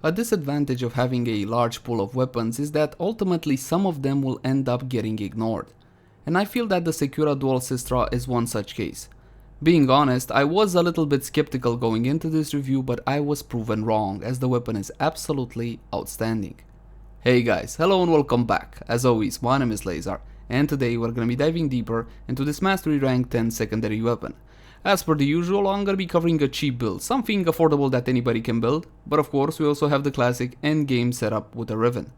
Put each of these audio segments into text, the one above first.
A disadvantage of having a large pool of weapons is that ultimately some of them will end up getting ignored. And I feel that the Secura Dual Cestra is one such case. Being honest, I was a little bit skeptical going into this review, but I was proven wrong as the weapon is absolutely outstanding. Hey guys, hello and welcome back. As always, my name is Leyzar, and today we're gonna be diving deeper into this Mastery Rank 10 secondary weapon. As per the usual, I'm gonna be covering a cheap build, something affordable that anybody can build, but of course we also have the classic endgame setup with a Riven.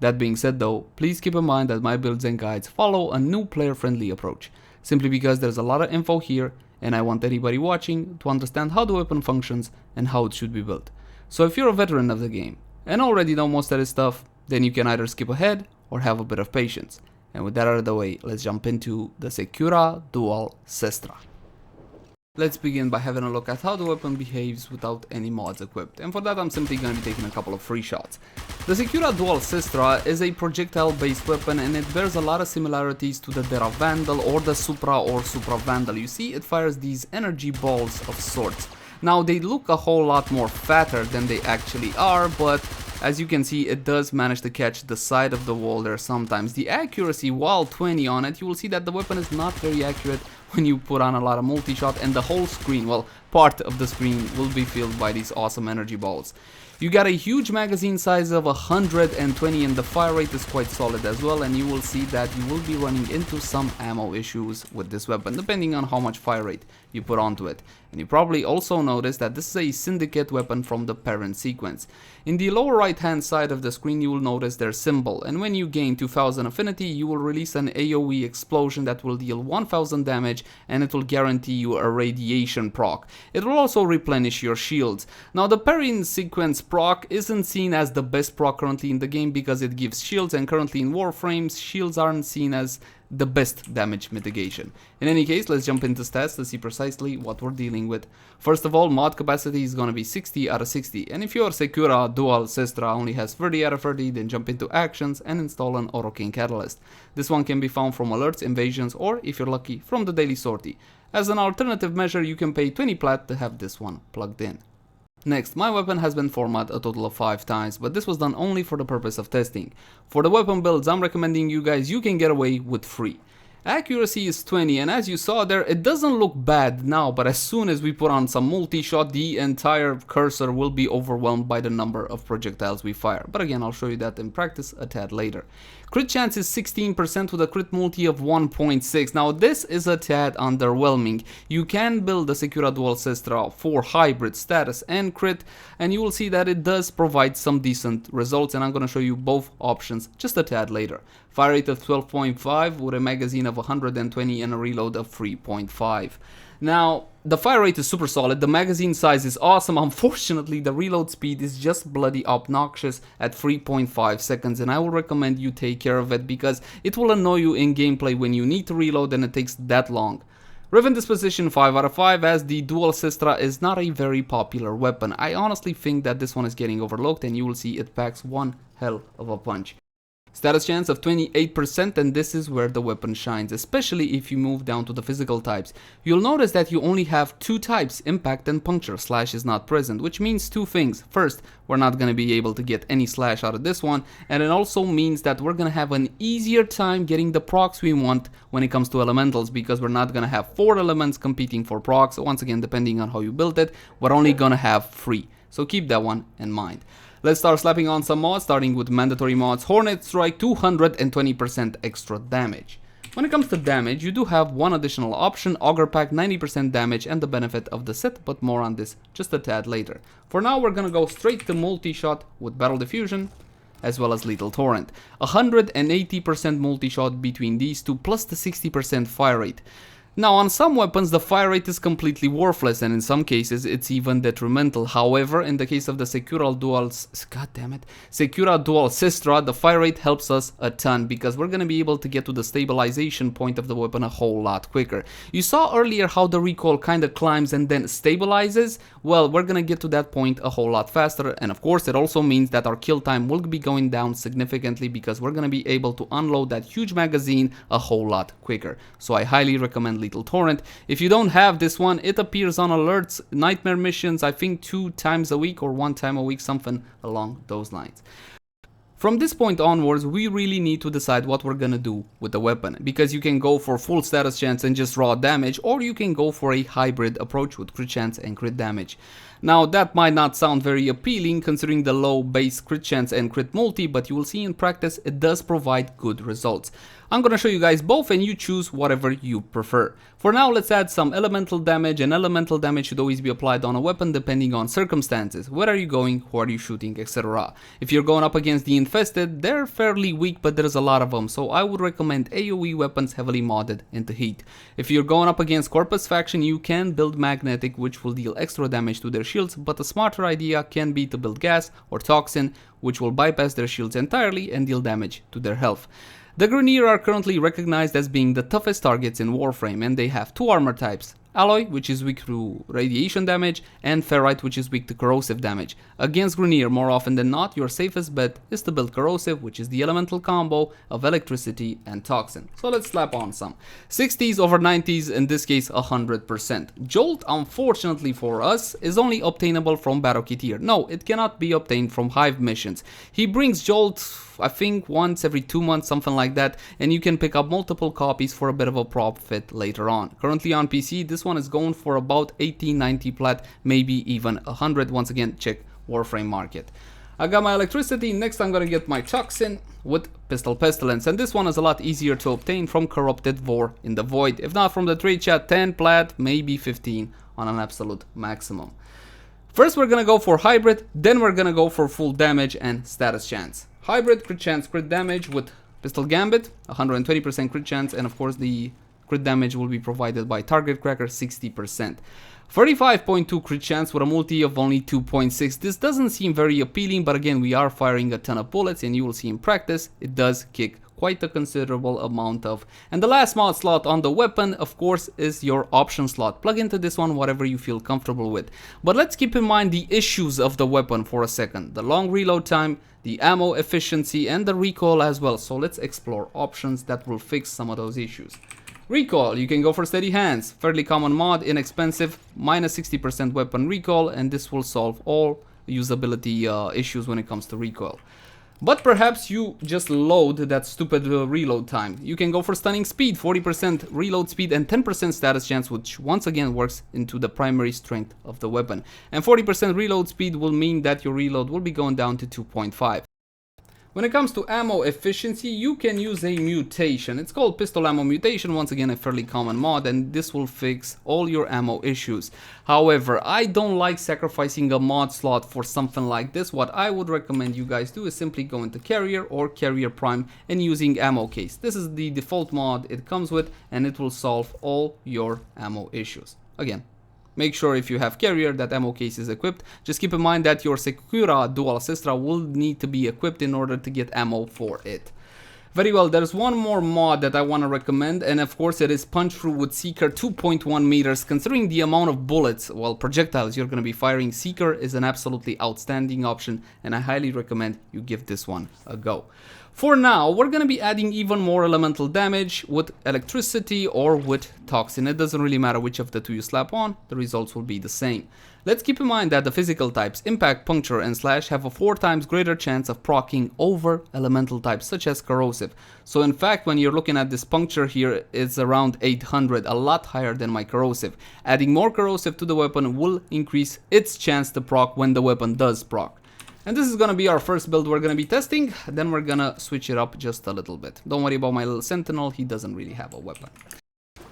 That being said though, please keep in mind that my builds and guides follow a new player friendly approach, simply because there's a lot of info here and I want anybody watching to understand how the weapon functions and how it should be built. So if you're a veteran of the game and already know most of this stuff, then you can either skip ahead or have a bit of patience. And with that out of the way, let's jump into the Secura Dual Cestra. Let's begin by having a look at how the weapon behaves without any mods equipped, and for that I'm simply going to be taking a couple of free shots. The Secura Dual Cestra is a projectile based weapon and it bears a lot of similarities to the Dera Vandal or the Supra or Supra Vandal. You see, it fires these energy balls of sorts. Now they look a whole lot more fatter than they actually are, but as you can see, it does manage to catch the side of the wall there sometimes. The accuracy, while 20 on it, you will see that the weapon is not very accurate when you put on a lot of multi-shot, and the whole screen, well, part of the screen will be filled by these awesome energy balls. You got a huge magazine size of 120 and the fire rate is quite solid as well, and you will see that you will be running into some ammo issues with this weapon depending on how much fire rate you put onto it. And you probably also noticed that this is a syndicate weapon from the Perrin Sequence. In the lower right hand side of the screen you will notice their symbol, and when you gain 2000 affinity you will release an AoE explosion that will deal 1000 damage and it will guarantee you a radiation proc. It will also replenish your shields. Now the Perrin Sequence proc isn't seen as the best proc currently in the game because it gives shields, and currently in Warframes shields aren't seen as the best damage mitigation. In any case, let's jump into stats to see precisely what we're dealing with. First of all, mod capacity is gonna be 60 out of 60, and if your Secura Dual Cestra only has 30 out of 30, then jump into actions and install an Auto-King Catalyst. This one can be found from alerts, invasions, or if you're lucky, from the daily sortie. As an alternative measure, you can pay 20 plat to have this one plugged in. Next, my weapon has been formatted a total of 5 times, but this was done only for the purpose of testing. For the weapon builds I'm recommending you guys, you can get away with 3. Accuracy is 20, and as you saw there, it doesn't look bad now, but as soon as we put on some multi-shot, the entire cursor will be overwhelmed by the number of projectiles we fire. But again, I'll show you that in practice a tad later. Crit chance is 16% with a crit multi of 1.6. Now this is a tad underwhelming. You can build the Secura Dual Cestra for hybrid status and crit, and you will see that it does provide some decent results, and I'm going to show you both options just a tad later. Fire rate of 12.5 with a magazine of 120 and a reload of 3.5. Now, the fire rate is super solid, the magazine size is awesome. Unfortunately, the reload speed is just bloody obnoxious at 3.5 seconds, and I will recommend you take care of it because it will annoy you in gameplay when you need to reload and it takes that long. Riven disposition 5 out of 5, as the Dual Cestra is not a very popular weapon. I honestly think that this one is getting overlooked, and you will see it packs one hell of a punch. Status chance of 28%, and this is where the weapon shines, especially if you move down to the physical types. You'll notice that you only have 2 types, impact and puncture. Slash is not present, which means 2 things. First, we're not going to be able to get any slash out of this one, and it also means that we're going to have an easier time getting the procs we want when it comes to elementals, because we're not going to have 4 elements competing for procs. Once again, depending on how you build it, we're only going to have 3. So keep that one in mind. Let's start slapping on some mods, starting with mandatory mods. Hornet Strike, 220% extra damage. When it comes to damage, you do have one additional option, Auger Pack, 90% damage and the benefit of the set, but more on this just a tad later. For now, we're gonna go straight to multi-shot with Battle Diffusion, as well as Lethal Torrent. 180% multi-shot between these two, plus the 60% fire rate. Now, on some weapons the fire rate is completely worthless, and in some cases it's even detrimental. However, in the case of the Secura Dual Cestra, the fire rate helps us a ton because we're going to be able to get to the stabilization point of the weapon a whole lot quicker. You saw earlier how the recoil kind of climbs and then stabilizes. Well, we're going to get to that point a whole lot faster, and of course it also means that our kill time will be going down significantly because we're going to be able to unload that huge magazine a whole lot quicker. So I highly recommend Lethal Torrent. If you don't have this one, it appears on alerts, nightmare missions, I think 2 times a week or 1 time a week, something along those lines. From this point onwards, we really need to decide what we're gonna do with the weapon, because you can go for full status chance and just raw damage, or you can go for a hybrid approach with crit chance and crit damage. Now that might not sound very appealing considering the low base crit chance and crit multi, but you will see in practice it does provide good results. I'm gonna show you guys both and you choose whatever you prefer. For now, let's add some elemental damage, and elemental damage should always be applied on a weapon depending on circumstances. Where are you going, who are you shooting, etc. If you're going up against the infested, they're fairly weak, but there's a lot of them, so I would recommend AoE weapons heavily modded into heat. If you're going up against Corpus faction, you can build magnetic, which will deal extra damage to their shields, but a smarter idea can be to build gas or toxin, which will bypass their shields entirely and deal damage to their health. The Grineer are currently recognized as being the toughest targets in Warframe, and they have 2 armor types: Alloy, which is weak to radiation damage, and Ferrite, which is weak to corrosive damage. Against Grineer, more often than not, your safest bet is to build corrosive, which is the elemental combo of electricity and toxin. So let's slap on some 60s over 90s, in this case 100%. Jolt, unfortunately for us, is only obtainable from Barokiteer. No, it cannot be obtained from Hive missions. He brings Jolt, I think once every 2 months, something like that, and you can pick up multiple copies for a bit of a profit later on. Currently on PC, this one is going for about 80-90 plat, maybe even 100. Once again, check Warframe market. I got my electricity. Next I'm gonna get my toxin with Pistol Pestilence, and this one is a lot easier to obtain from Corrupted Vor in the Void. If not from the trade chat, 10 plat, maybe 15 on an absolute maximum. First we're gonna go for hybrid, then we're gonna go for full damage and status chance. Hybrid, crit chance, crit damage with Pistol Gambit, 120% crit chance, and of course the crit damage will be provided by Target Cracker, 60%. 35.2 crit chance with a multi of only 2.6. This doesn't seem very appealing, but again, we are firing a ton of bullets, and you will see in practice, it does kick quite a considerable amount of. And the last mod slot on the weapon, of course, is your option slot. Plug into this one whatever you feel comfortable with. But let's keep in mind the issues of the weapon for a second. The long reload time, the ammo efficiency, and the recoil as well. So let's explore options that will fix some of those issues. Recoil, you can go for steady hands, fairly common mod, inexpensive, minus 60% weapon recoil, and this will solve all usability issues when it comes to recoil. But perhaps you just load that stupid reload time. You can go for stunning speed, 40% reload speed and 10% status chance, which once again works into the primary strength of the weapon. And 40% reload speed will mean that your reload will be going down to 2.5. When it comes to ammo efficiency, you can use a mutation. It's called Pistol Ammo Mutation, once again a fairly common mod, and this will fix all your ammo issues. However, I don't like sacrificing a mod slot for something like this. What I would recommend you guys do is simply go into Carrier or Carrier Prime and using Ammo Case. This is the default mod it comes with, and it will solve all your ammo issues. Again, make sure if you have Carrier that ammo case is equipped. Just keep in mind that your Secura Dual Cestra will need to be equipped in order to get ammo for it. Very well, there's one more mod that I want to recommend, and of course it is Punch Through with Seeker 2.1 meters. Considering the amount of bullets, well, projectiles you're going to be firing, Seeker is an absolutely outstanding option, and I highly recommend you give this one a go. For now, we're going to be adding even more elemental damage with electricity or with toxin. It doesn't really matter which of the two you slap on, the results will be the same. Let's keep in mind that the physical types, impact, puncture, and slash, have a 4 times greater chance of proccing over elemental types such as corrosive. So in fact, when you're looking at this puncture here, it's around 800, a lot higher than my corrosive. Adding more corrosive to the weapon will increase its chance to proc when the weapon does proc. And this is gonna be our first build we're gonna be testing, then we're gonna switch it up just a little bit. Don't worry about my little sentinel, he doesn't really have a weapon.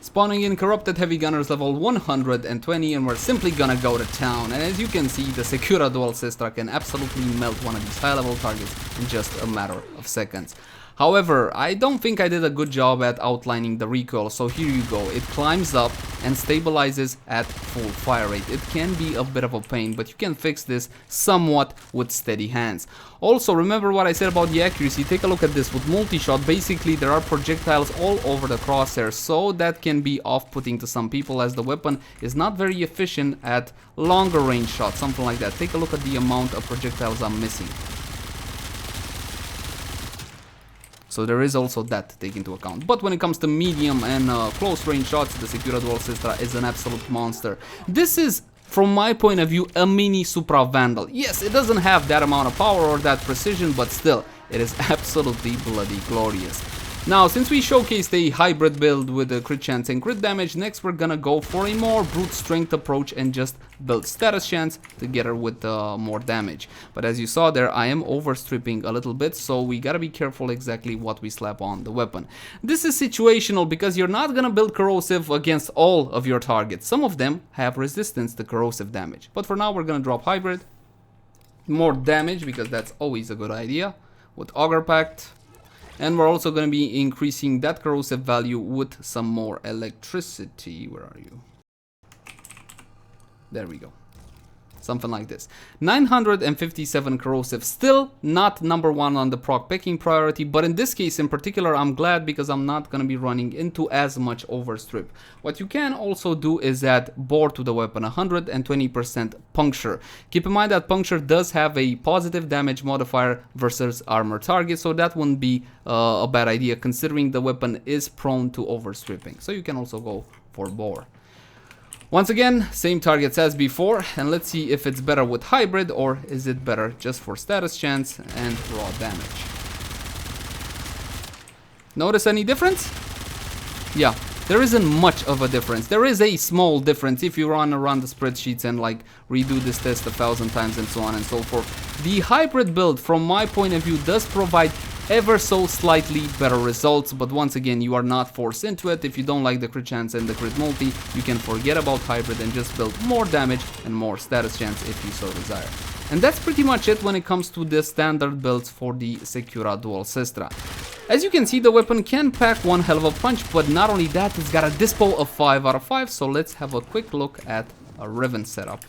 Spawning in Corrupted Heavy Gunners level 120, and we're simply gonna go to town. And as you can see, the Secura Dual Cestra can absolutely melt one of these high level targets in just a matter of seconds. However, I don't think I did a good job at outlining the recoil, so here you go. It climbs up and stabilizes at full fire rate. It can be a bit of a pain, but you can fix this somewhat with steady hands. Also, remember what I said about the accuracy. Take a look at this. With multi-shot, basically there are projectiles all over the crosshair, so that can be off-putting to some people, as the weapon is not very efficient at longer range shots, something like that. Take a look at the amount of projectiles I'm missing. So there is also that to take into account. But when it comes to medium and close range shots, the Secura Dual Cestra is an absolute monster. This is, from my point of view, a mini Supra Vandal. Yes, it doesn't have that amount of power or that precision, but still, it is absolutely bloody glorious. Now, since we showcased a hybrid build with a crit chance and crit damage, next we're gonna go for a more brute strength approach and just build status chance together with more damage. But as you saw there, I am overstripping a little bit, so we gotta be careful exactly what we slap on the weapon. This is situational because you're not gonna build corrosive against all of your targets. Some of them have resistance to corrosive damage. But for now, we're gonna drop hybrid. More damage, because that's always a good idea, with Auger Pact. And we're also going to be increasing that corrosive value with some more electricity. Where are you? There we go. Something like this. 957 corrosive. Still not number one on the proc picking priority, but in this case in particular, I'm glad because I'm not going to be running into as much overstrip. What you can also do is add bore to the weapon, 120% puncture. Keep in mind that puncture does have a positive damage modifier versus armor target, so that wouldn't be a bad idea considering the weapon is prone to overstripping. So you can also go for bore. Once again, same targets as before, and let's see if it's better with hybrid or is it better just for status chance and raw damage. Notice any difference? Yeah, there isn't much of a difference. There is a small difference if you run around the spreadsheets and like redo this test 1,000 times and so on and so forth. The hybrid build, from my point of view, does provide ever so slightly better results, but once again, you are not forced into it. If you don't like the crit chance and the crit multi, you can forget about hybrid and just build more damage and more status chance if you so desire. And that's pretty much it when it comes to the standard builds for the Secura Dual Cestra. As you can see, the weapon can pack one hell of a punch, but not only that, it's got a dispo of 5 out of 5, so let's have a quick look at a Riven setup.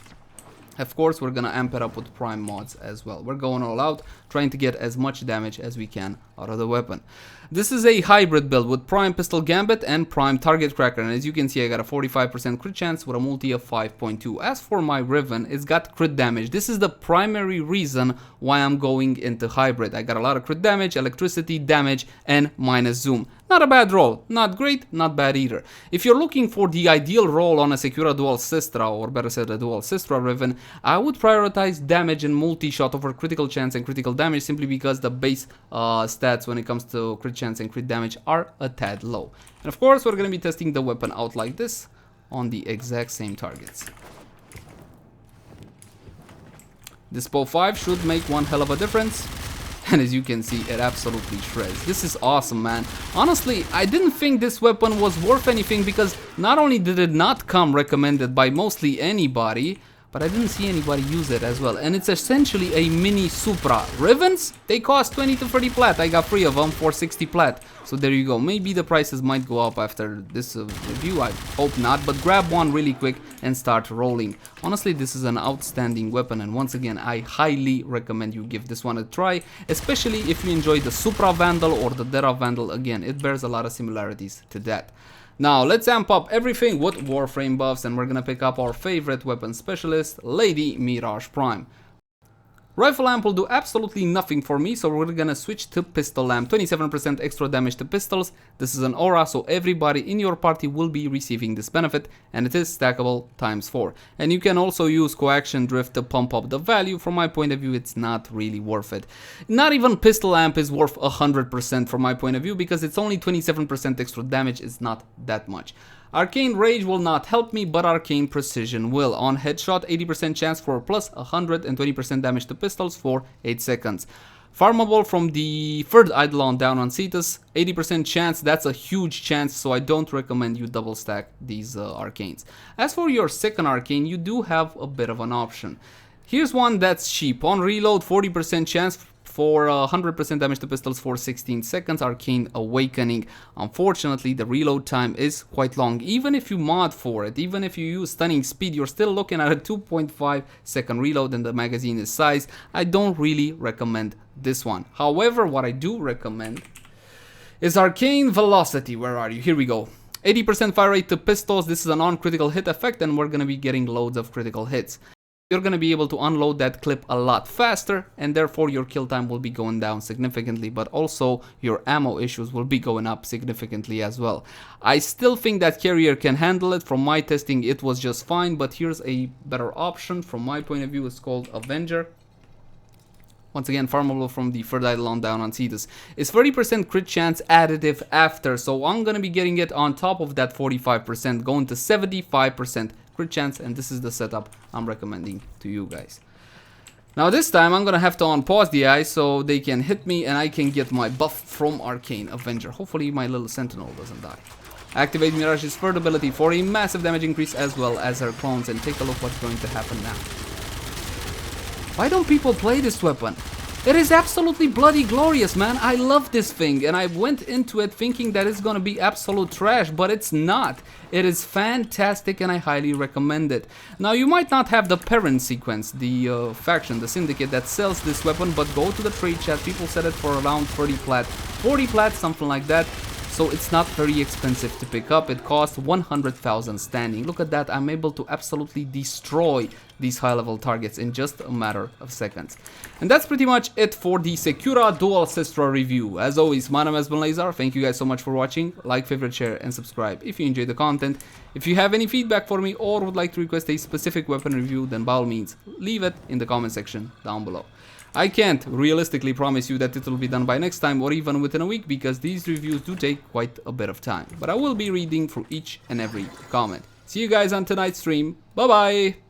Of course, we're gonna amp it up with prime mods as well. We're going all out, trying to get as much damage as we can out of the weapon. This is a hybrid build with prime pistol gambit and prime target cracker, and as you can see, I got a 45% crit chance with a multi of 5.2. As for my Riven, it's got crit damage. This is the primary reason why I'm going into hybrid. I got a lot of crit damage, electricity damage, and minus zoom. Not a bad roll. Not great, not bad either. If you're looking for the ideal roll on a Secura Dual Cestra, or better said a Dual Cestra Riven, I would prioritize damage and multi-shot over critical chance and critical damage, simply because the base stats when it comes to crit chance and crit damage are a tad low. And of course, we're going to be testing the weapon out like this on the exact same targets. Dispo 5 should make one hell of a difference. And as you can see, it absolutely shreds. This is awesome, man. Honestly, I didn't think this weapon was worth anything because not only did it not come recommended by mostly anybody, but I didn't see anybody use it as well. And it's essentially a mini Supra. Rivens, they cost 20 to 30 plat. I got 3 of them for 60 plat. So there you go. Maybe the prices might go up after this review. I hope not. But grab one really quick and start rolling. Honestly, this is an outstanding weapon. And once again, I highly recommend you give this one a try. Especially if you enjoy the Supra Vandal or the Dera Vandal. Again, it bears a lot of similarities to that. Now, let's amp up everything with Warframe buffs, and we're gonna pick up our favorite weapon specialist, Lady Mirage Prime. Rifle amp will do absolutely nothing for me, so we're gonna switch to pistol amp. 27% extra damage to pistols. This is an aura, so everybody in your party will be receiving this benefit, and it is stackable ×4. And you can also use coaction drift to pump up the value. From my point of view, it's not really worth it. Not even pistol amp is worth 100% from my point of view, because it's only 27% extra damage. Is not that much. Arcane Rage will not help me, but Arcane Precision will. On headshot, 80% chance for plus 120% damage to pistols for 8 seconds. Farmable from the third Eidolon down on Cetus, 80% chance. That's a huge chance, so I don't recommend you double stack these Arcanes. As for your second Arcane, you do have a bit of an option. Here's one that's cheap. On reload, 40% chance for 100% damage to pistols for 16 seconds, Arcane Awakening. Unfortunately, the reload time is quite long. Even if you mod for it, even if you use stunning speed, you're still looking at a 2.5 second reload and the magazine is sized. I don't really recommend this one. However, what I do recommend is Arcane Velocity. Where are you? Here we go. 80% fire rate to pistols. This is a non-critical hit effect, and we're going to be getting loads of critical hits. you're gonna be able to unload that clip a lot faster, and therefore your kill time will be going down significantly, but also your ammo issues will be going up significantly as well. I still think that carrier can handle it. From my testing, it was just fine, but here's a better option from my point of view. It's called Avenger. Once again, farmable from the third eidolon down on Cetus. It's 30% crit chance additive after, so I'm gonna be getting it on top of that 45%, going to 75% crit chance, and this is the setup I'm recommending to you guys. Now this time I'm gonna have to unpause the eyes so they can hit me and I can get my buff from Arcane Avenger. Hopefully my little sentinel doesn't die. Activate Mirage's third ability for a massive damage increase as well as her clones, and take a look what's going to happen now. Why don't people play this weapon? It is absolutely bloody glorious, man. I love this thing, and I went into it thinking that it's gonna be absolute trash, but it's not. It is fantastic, and I highly recommend it. Now, you might not have the Perrin Sequence, the faction, the syndicate that sells this weapon, but go to the trade chat. People said it for around 30 plat, 40 plat, something like that. So it's not very expensive to pick up. It costs 100,000 standing. Look at that. I'm able to absolutely destroy these high-level targets in just a matter of seconds. And that's pretty much it for the Secura Dual Cestra review. As always, my name has been Leyzar. Thank you guys so much for watching. Like, favorite, share, and subscribe if you enjoyed the content. If you have any feedback for me or would like to request a specific weapon review, then by all means, leave it in the comment section down below. I can't realistically promise you that it will be done by next time or even within a week, because these reviews do take quite a bit of time. But I will be reading through each and every comment. See you guys on tonight's stream. Bye bye!